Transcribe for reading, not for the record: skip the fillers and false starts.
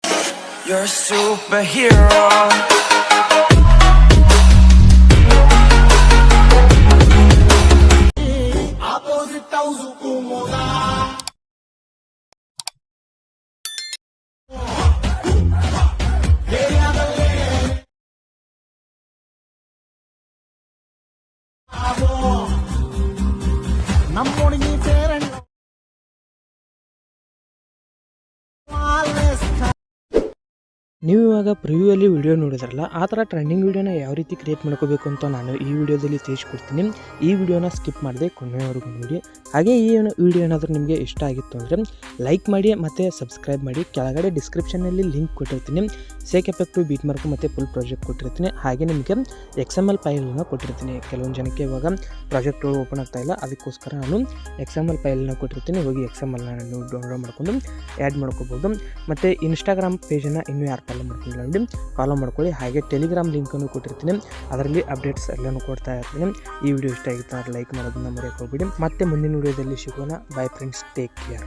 You're a superhero. ನಮ್ಮೊಣಗಿ ಸೇರಣ್ಣ ನೀವು ಇವಾಗ ಪ್ರಿವ್ಯೂಯಲ್ಲಿ video ನೋಡಿದ್ರಲ್ಲ ಆ ಥರ ಟ್ರೆಂಡಿಂಗ್ ವೀಡಿಯೋನ ಯಾವ ರೀತಿ ಕ್ರಿಯೇಟ್ ಮಾಡ್ಕೋಬೇಕು ಅಂತ ನಾನು ಈ ವಿಡಿಯೋದಲ್ಲಿ ತಿಳಿಸ್ಕೊಡ್ತೀನಿ. ಈ ವಿಡಿಯೋನ ಸ್ಕಿಪ್ ಮಾಡದೆ ಕೊನೆಯವರೆಗೂ ನೋಡಿ. ಹಾಗೆ ಈ ವಿಡಿಯೋ ಏನಾದರೂ ನಿಮಗೆ ಇಷ್ಟ ಆಗಿತ್ತು ಅಂದರೆ ಲೈಕ್ ಮಾಡಿ ಮತ್ತು ಸಬ್ಸ್ಕ್ರೈಬ್ ಮಾಡಿ. ಕೆಳಗಡೆ ಡಿಸ್ಕ್ರಿಪ್ಷನಲ್ಲಿ ಲಿಂಕ್ ಕೊಟ್ಟಿರ್ತೀನಿ, ಸೇಕ್ ಎಫೆಕ್ಟು, ಬೀಟ್ ಮಾರ್ಕು ಮತ್ತು ಫುಲ್ ಪ್ರಾಜೆಕ್ಟ್ ಕೊಟ್ಟಿರ್ತೀನಿ. ಹಾಗೆ ನಿಮಗೆ XML ಫೈಲನ್ನು ಕೊಟ್ಟಿರ್ತೀನಿ. ಕೆಲವೊಂದು ಜನಕ್ಕೆ ಇವಾಗ ಪ್ರಾಜೆಕ್ಟ್ಗಳು ಓಪನ್ ಆಗ್ತಾ ಇಲ್ಲ, ಅದಕ್ಕೋಸ್ಕರ ನಾನು XML ಫೈಲನ್ನು ಕೊಟ್ಟಿರ್ತೀನಿ. ಹೋಗಿ XMLನ ನೀವು ಡೌನ್ಲೋಡ್ ಮಾಡ್ಕೊಂಡು ಆ್ಯಡ್ ಮಾಡ್ಕೋಬೋದು. ಮತ್ತು ಇನ್ಸ್ಟಾಗ್ರಾಮ್ ಪೇಜನ್ನು ಇನ್ನೂ ಯಾರು ಫಾಲೋ ಮಾಡ್ಕೊಂಡಿಲ್ಲ ನೋಡಿ, ಫಾಲೋ ಮಾಡ್ಕೊಳ್ಳಿ. ಹಾಗೆ ಟೆಲಿಗ್ರಾಮ್ ಲಿಂಕನ್ನು ಕೊಟ್ಟಿರ್ತೀನಿ, ಅದರಲ್ಲಿ ಅಪ್ಡೇಟ್ಸ್ ಎಲ್ಲನೂ ಕೊಡ್ತಾ ಇರ್ತೀನಿ. ಈ ವಿಡಿಯೋ ಇಷ್ಟ ಆಗಿತ್ತು ಅಂದರೆ ಲೈಕ್ ಮಾಡೋದನ್ನ ಮರೆಯೋಕೆ ಹೋಗ್ಬಿಡಿ. ಮತ್ತೆ ಮುಂದಿನ ವಿಡಿಯೋದಲ್ಲಿ ಸಿಗೋಣ. By friends, take care.